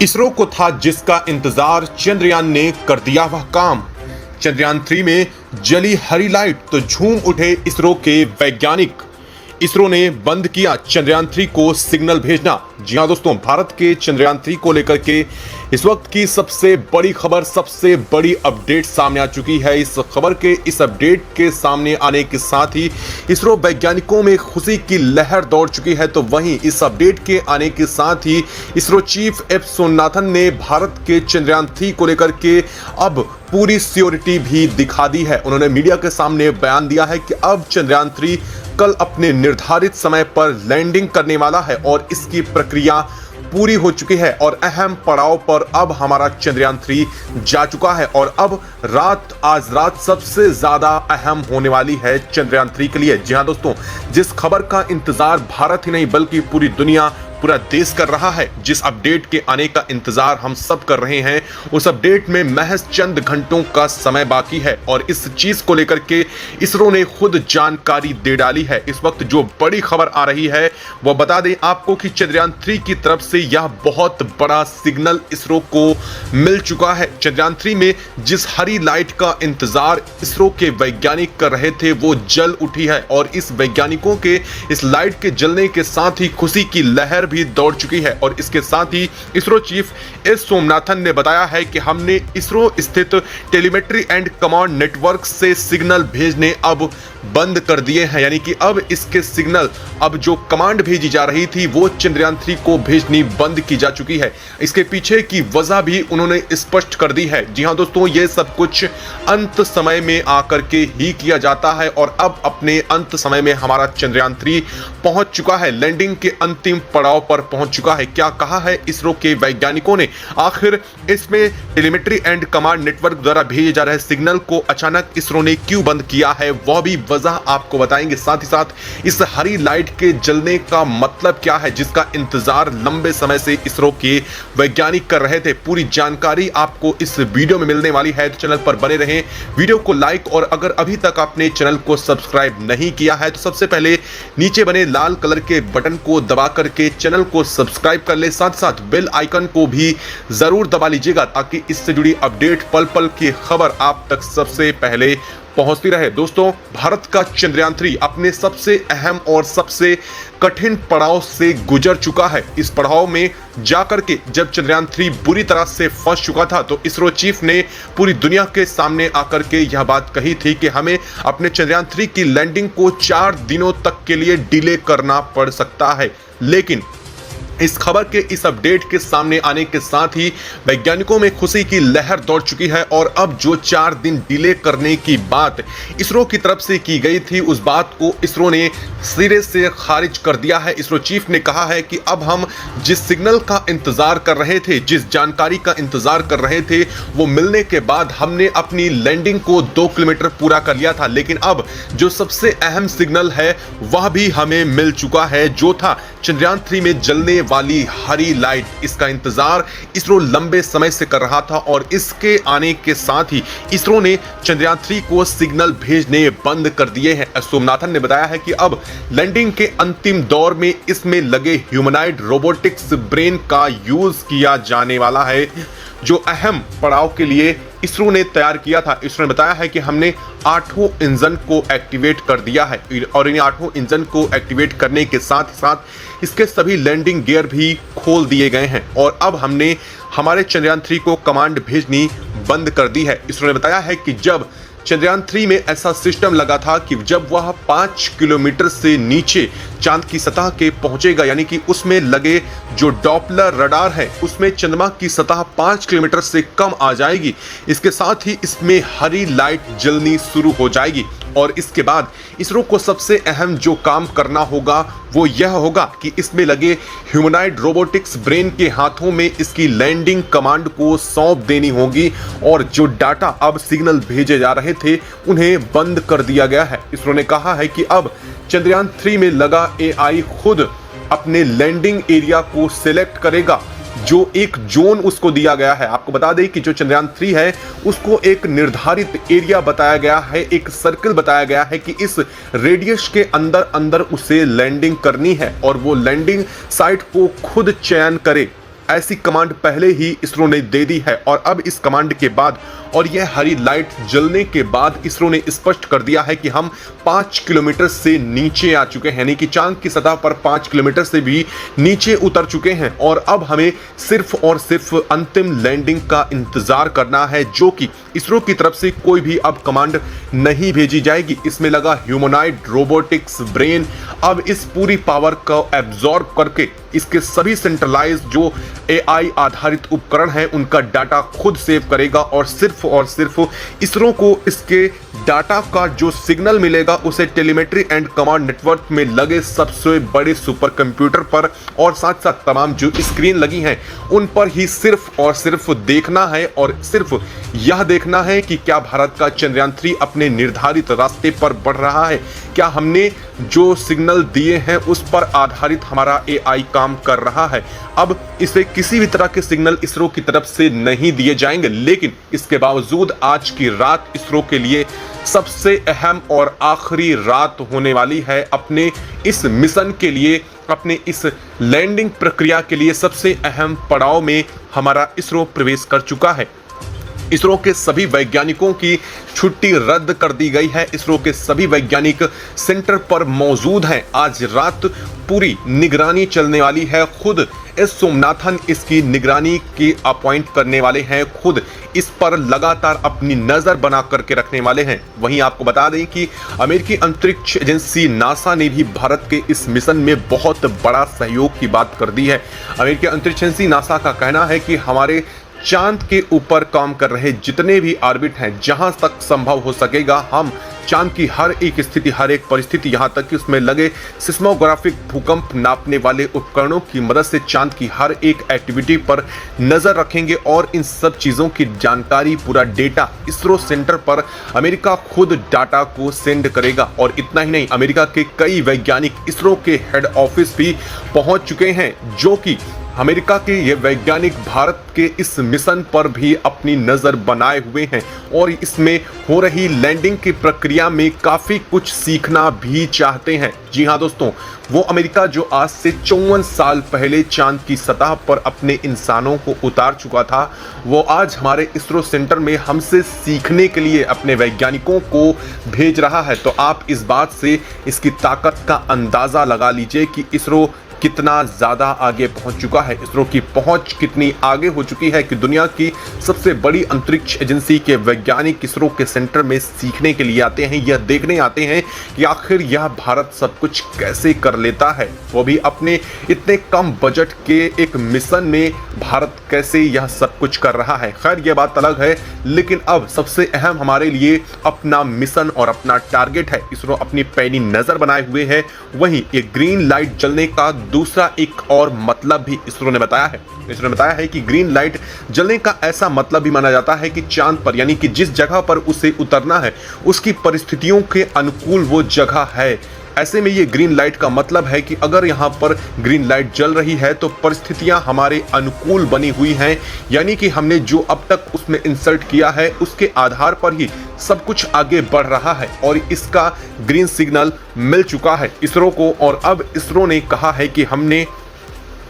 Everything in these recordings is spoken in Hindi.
इसरो को था जिसका इंतजार, चंद्रयान ने कर दिया वह काम। चंद्रयान 3 में जली हरी लाइट तो झूम उठे इसरो के वैज्ञानिक। इसरो ने बंद किया चंद्रयान 3 को सिग्नल भेजना। जी हां दोस्तों, भारत के चंद्रयान 3 को लेकर के इस वक्त की सबसे बड़ी खबर, सबसे बड़ी अपडेट सामने आ चुकी है। इस खबर के इस अपडेट के सामने आने के साथ ही इसरो वैज्ञानिकों में खुशी की लहर दौड़ चुकी है। तो वहीं इस अपडेट के आने के साथ ही इसरो चीफ एस सोमनाथन ने भारत के चंद्रयान 3 को लेकर के अब पूरी सियोरिटी भी दिखा दी है। उन्होंने मीडिया के सामने बयान दिया है कि अब चंद्रयान 3 कल अपने निर्धारित समय पर लैंडिंग करने वाला है और इसकी प्रक्रिया पूरी हो चुकी है और अहम पड़ाव पर अब हमारा चंद्रयान 3 जा चुका है। और अब आज रात सबसे ज्यादा अहम होने वाली है चंद्रयान 3 के लिए। जी हां दोस्तों, जिस खबर का इंतजार भारत ही नहीं बल्कि पूरी दुनिया, पूरा देश कर रहा है, जिस अपडेट के आने का इंतजार हम सब कर रहे हैं, उस अपडेट में महज चंद घंटों का समय बाकी है और इस चीज को लेकर के इसरो ने खुद जानकारी दे डाली है। इस वक्त जो बड़ी खबर आ रही है वो बता दें आपको कि चंद्रयान 3 की तरफ से यह बहुत बड़ा सिग्नल इसरो को मिल चुका है। चंद्रयान 3 में जिस हरी लाइट का इंतजार इसरो के वैज्ञानिक कर रहे थे वो जल उठी है और इस वैज्ञानिकों के इस लाइट के जलने के साथ ही खुशी की लहर भी दौड़ चुकी है। और इसके साथ ही इसरो चीफ एस सोमनाथन ने बताया है कि हमने इसरो स्थित टेलीमेट्री एंड कमांड नेटवर्क से सिग्नल भेजने अब बंद कर दिए हैं। यानी कि अब इसके सिग्नल, अब जो कमांड भेजी जा रही थी वो चंद्रयान 3 को भेजनी बंद की जा चुकी है। इसके पीछे की वजह भी उन्होंने स्पष्ट कर दी है। जी हां दोस्तों, ये सब कुछ अंत समय में आकर के ही किया जाता है और अब अपने अंत समय में हमारा चंद्रयान 3 पहुंच चुका है, लैंडिंग के अंतिम पड़ाव पर पहुंच चुका है। क्या कहा है इसरो के वैज्ञानिकों ने? आखिर इसमें टेलीमेट्री एंड कमांड नेटवर्क द्वारा भेजे जा रहे सिग्नल को अचानक इसरो ने क्यों बंद किया है, वह भी वजह आपको बताएंगे। साथ ही साथ इस हरी लाइट के जलने का मतलब क्या है, जिसका इंतजार लंबे समय से इसरो के वैज्ञानिक कर रहे थे। पूरी जानकारी आपको इस वीडियो में मिलने वाली है, तो चैनल पर बने रहें, वीडियो को लाइक और अगर अभी तक आपने चैनल को सब्सक्राइब नहीं किया है तो सबसे पहले नीचे बने लाल कलर के बटन को दबा करके चैनल को सब्सक्राइब कर ले। साथ साथ बेल आइकन को भी जरूर दबा लीजिएगा ताकि इससे जुड़ी अपडेट, पल पल की खबर आप तक सबसे पहले पहुंचती रहे। दोस्तों, भारत का चंद्रयान 3 अपने सबसे अहम और सबसे कठिन पड़ाव से गुजर चुका है। इस पड़ाव में जाकर के जब चंद्रयान 3 बुरी तरह से फंस चुका था तो इसरो चीफ ने पूरी दुनिया के सामने आकर के यह बात कही थी कि हमें अपने चंद्रयान 3 की लैंडिंग को 4 दिनों तक के लिए डिले करना पड़ सकता है। लेकिन इस खबर के इस अपडेट के सामने आने के साथ ही वैज्ञानिकों में खुशी की लहर दौड़ चुकी है और अब जो 4 दिन डिले करने की बात इसरो की तरफ से की गई थी उस बात को इसरो ने सिरे से खारिज कर दिया है। इसरो चीफ ने कहा है कि अब हम जिस सिग्नल का इंतजार कर रहे थे, जिस जानकारी का इंतजार कर रहे थे, वो मिलने के बाद हमने अपनी लैंडिंग को 2 किलोमीटर पूरा कर लिया था। लेकिन अब जो सबसे अहम सिग्नल है वह भी हमें मिल चुका है, जो था चंद्रयान 3 में जलने वाली हरी लाइट। इसका इंतजार इसरो लंबे समय से कर रहा था और इसके आने के साथ ही इसरो ने चंद्रयान 3 को सिग्नल भेजने बंद कर दिए हैं। सोमनाथन ने बताया है कि अब लैंडिंग के अंतिम दौर में इसमें लगे ह्यूमनॉइड रोबोटिक्स ब्रेन का यूज किया जाने वाला है, जो अहम पड़ाव के लिए इसरो ने तैयार किया था। इसरो ने बताया है कि हमने 8 इंजन को एक्टिवेट कर दिया है और इन 8 इंजन को एक्टिवेट करने के साथ ही साथ इसके सभी लैंडिंग गियर भी खोल दिए गए हैं और अब हमने हमारे चंद्रयान 3 को कमांड भेजनी बंद कर दी है। इसरो ने बताया है कि जब चंद्रयान 3 में ऐसा सिस्टम लगा था कि जब वह 5 किलोमीटर से नीचे चांद की सतह के पहुंचेगा, यानी कि उसमें लगे जो डॉपलर रडार है उसमें चंद्रमा की सतह 5 किलोमीटर से कम आ जाएगी। इसके साथ ही इसमें हरी लाइट जलनी शुरू हो जाएगी और इसके बाद इसरो को सबसे अहम जो काम करना होगा वो यह होगा कि इसमें लगे ह्यूमनॉइड रोबोटिक्स ब्रेन के हाथों में इसकी लैंडिंग कमांड को सौंप देनी होगी और जो डाटा अब सिग्नल भेजे जा रहे थे उन्हें बंद कर दिया गया है। इसरो ने कहा है कि अब चंद्रयान 3 में लगा एआई खुद अपने लैंडिंग एरिया को सिलेक्ट करेगा, जो एक जोन उसको दिया गया है। आपको बता दें कि जो चंद्रयान 3 है उसको एक निर्धारित एरिया बताया गया है, एक सर्कल बताया गया है कि इस रेडियस के अंदर अंदर उसे लैंडिंग करनी है और वो लैंडिंग साइट को खुद चयन करे। ऐसी कमांड पहले ही इसरो ने दे दी है और अब इस कमांड के बाद और यह हरी लाइट जलने के बाद इसरो ने स्पष्ट कर दिया है कि हम 5 किलोमीटर से नीचे आ चुके हैं, यानी कि चांद की सतह पर 5 किलोमीटर से भी नीचे उतर चुके हैं और अब हमें सिर्फ और सिर्फ अंतिम लैंडिंग का इंतजार करना है, जो कि इसरो की तरफ से कोई भी अब कमांड नहीं भेजी जाएगी। इसमें लगा ह्यूमनॉइड रोबोटिक्स ब्रेन अब इस पूरी पावर को एब्जॉर्ब करके इसके सभी सेंट्रलाइज जो एआई आधारित उपकरण हैं उनका डाटा खुद सेव करेगा और सिर्फ इसरो को इसके डाटा का जो सिग्नल मिलेगा उसे टेलीमेट्री एंड कमांड नेटवर्क में लगे सबसे बड़े सुपर कंप्यूटर पर और साथ साथ तमाम जो स्क्रीन लगी हैं उन पर ही सिर्फ और सिर्फ देखना है और सिर्फ यह देखना है कि क्या भारत का चंद्रयान 3 अपने निर्धारित रास्ते पर बढ़ रहा है, क्या हमने जो सिग्नल दिए हैं उस पर आधारित हमारा एआई काम कर रहा है। अब इसे किसी भी तरह के सिग्नल इसरो की तरफ से नहीं दिए जाएंगे, लेकिन इसके बावजूद आज की रात इसरो के लिए सबसे अहम और आखिरी रात होने वाली है। अपने इस मिशन के लिए, अपने इस लैंडिंग प्रक्रिया के लिए सबसे अहम पड़ाव में हमारा इसरो प्रवेश कर चुका है। इसरो के सभी वैज्ञानिकों की छुट्टी रद्द कर दी गई है। इसरो के सभी वैज्ञानिक सेंटर पर मौजूद हैं। आज रात पूरी निगरानी चलने वाली है। खुद एस सोमनाथन इसकी निगरानी की अपॉइंट करने वाले हैं, खुद इस पर लगातार अपनी नजर बना करके रखने वाले हैं। वहीं आपको बता दें कि अमेरिकी अंतरिक्ष एजेंसी नासा ने भी भारत के इस मिशन में बहुत बड़ा सहयोग की बात कर दी है। अमेरिकी अंतरिक्ष एजेंसी नासा का कहना है कि हमारे चांद के ऊपर काम कर रहे जितने भी ऑर्बिट हैं, जहां तक संभव हो सकेगा हम चांद की हर एक स्थिति, हर एक परिस्थिति, यहां तक कि उसमें लगे सिस्मोग्राफिक भूकंप नापने वाले उपकरणों की मदद से चांद की हर एक एक्टिविटी पर नजर रखेंगे और इन सब चीजों की जानकारी, पूरा डेटा इसरो सेंटर पर अमेरिका खुद डाटा को सेंड करेगा। और इतना ही नहीं, अमेरिका के कई वैज्ञानिक इसरो के हेड ऑफिस भी पहुंच चुके हैं, जो कि अमेरिका के ये वैज्ञानिक भारत के इस मिशन पर भी अपनी नजर बनाए हुए हैं और इसमें हो रही लैंडिंग की प्रक्रिया में काफी कुछ सीखना भी चाहते हैं। जी हाँ दोस्तों, वो अमेरिका जो आज से 54 साल पहले चांद की सतह पर अपने इंसानों को उतार चुका था, वो आज हमारे इसरो सेंटर में हमसे सीखने के लिए अपने वैज्ञानिकों को भेज रहा है। तो आप इस बात से इसकी ताकत का अंदाजा लगा लीजिए कि इसरो कितना ज़्यादा आगे पहुंच चुका है, इसरो की पहुंच कितनी आगे हो चुकी है कि दुनिया की सबसे बड़ी अंतरिक्ष एजेंसी के वैज्ञानिक इसरो के सेंटर में सीखने के लिए आते हैं, यह देखने आते हैं कि आखिर यह भारत सब कुछ कैसे कर लेता है, वो भी अपने इतने कम बजट के एक मिशन में भारत कैसे यह सब कुछ कर रहा है। खैर यह बात अलग है, लेकिन अब सबसे अहम हमारे लिए अपना मिशन और अपना टारगेट है। इसरो अपनी पैनी नज़र बनाए हुए है। वहीं एक ग्रीन लाइट जलने का दूसरा एक और मतलब भी इसरो ने बताया है। इसरो ने बताया है कि ग्रीन लाइट जलने का ऐसा मतलब भी माना जाता है कि चांद पर, यानी कि जिस जगह पर उसे उतरना है उसकी परिस्थितियों के अनुकूल वो जगह है। ऐसे में ये ग्रीन लाइट का मतलब है कि अगर यहाँ पर ग्रीन लाइट जल रही है तो परिस्थितियाँ हमारे अनुकूल बनी हुई हैं, यानी कि हमने जो अब तक उसमें इंसर्ट किया है उसके आधार पर ही सब कुछ आगे बढ़ रहा है और इसका ग्रीन सिग्नल मिल चुका है इसरो को। और अब इसरो ने कहा है कि हमने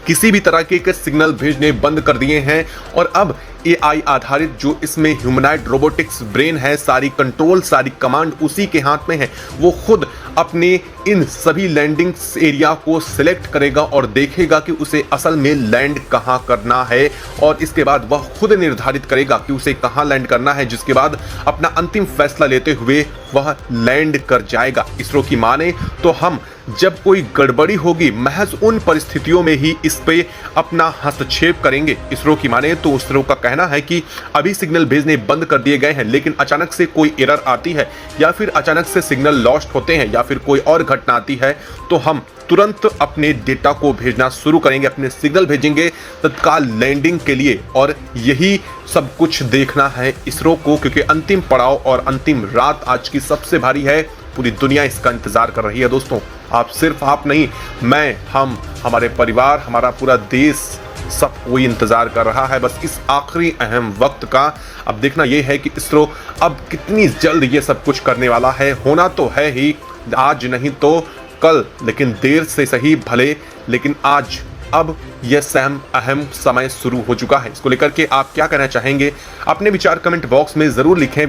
किसी भी तरह के सिग्नल भेजने बंद कर दिए हैं और अब एआई आधारित जो इसमें ह्यूमनॉइड रोबोटिक्स ब्रेन है, सारी कंट्रोल, सारी कमांड उसी के हाथ में है। वो खुद अपने इन सभी लैंडिंग एरिया को सिलेक्ट करेगा और देखेगा कि उसे असल में लैंड कहां करना है और इसके बाद वह खुद निर्धारित करेगा कि उसे कहां लैंड करना है, जिसके बाद अपना अंतिम फैसला लेते हुए वह लैंड कर जाएगा। इसरो की माने तो हम जब कोई गड़बड़ी होगी महज उन परिस्थितियों में ही इस पे अपना हस्तक्षेप करेंगे। इसरो की माने तो इसरो का कहना है कि अभी सिग्नल भेजने बंद कर दिए गए हैं, लेकिन अचानक से कोई एरर आती है या फिर अचानक से सिग्नल लॉस्ट होते हैं या फिर कोई और घटना आती है तो हम तुरंत अपने डेटा को भेजना शुरू करेंगे, अपने सिग्नल भेजेंगे तत्काल लैंडिंग के लिए। और यही सब कुछ देखना है इसरो को, क्योंकि अंतिम पड़ाव और अंतिम रात आज की सबसे भारी है। पूरी दुनिया इसका इंतजार कर रही है दोस्तों। आप सिर्फ आप नहीं, मैं, हम, हमारे परिवार, हमारा पूरा देश, सब कोई इंतजार कर रहा है बस इस आखिरी अहम वक्त का। अब देखना यह है कि इसरो अब कितनी जल्द ये सब कुछ करने वाला है। होना तो है ही, आज नहीं तो कल, लेकिन देर से सही भले, लेकिन आज अब यह अहम समय शुरू हो चुका है। इसको लेकर के आप क्या कहना चाहेंगे? अपने विचार कमेंट बॉक्स में जरूर लिखें।